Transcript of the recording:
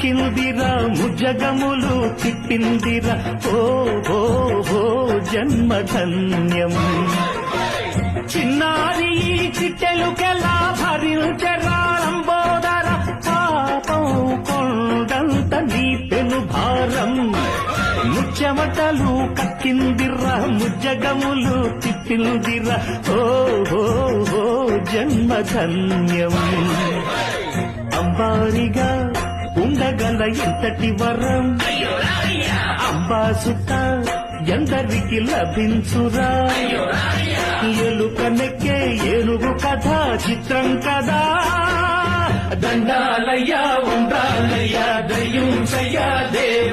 కక్కిందిరా ముజగములు తిప్పిందిరా ఓ ఓ ఓ జన్మధన్యం చిన్నారి ఈ చిట్టెలుకెలా భరించరాళంబోదర పాపం కొండంత నీ పెను భారం ముచ్చమటలు కక్కిందిరా ముజ్జగములు తిప్పిందిరా ఓ ఓ ఓ జన్మధన్యం అంబారిగా ఉండగల ఎంతటి వరం అంబాసుత ఎందరికి లభించురా ఎలుకనెక్కే ఏనుగు కథ చిత్రం కదా దండాలయ్యా ఉండాలయ్యా దయ్యుంచయ్యా దేవ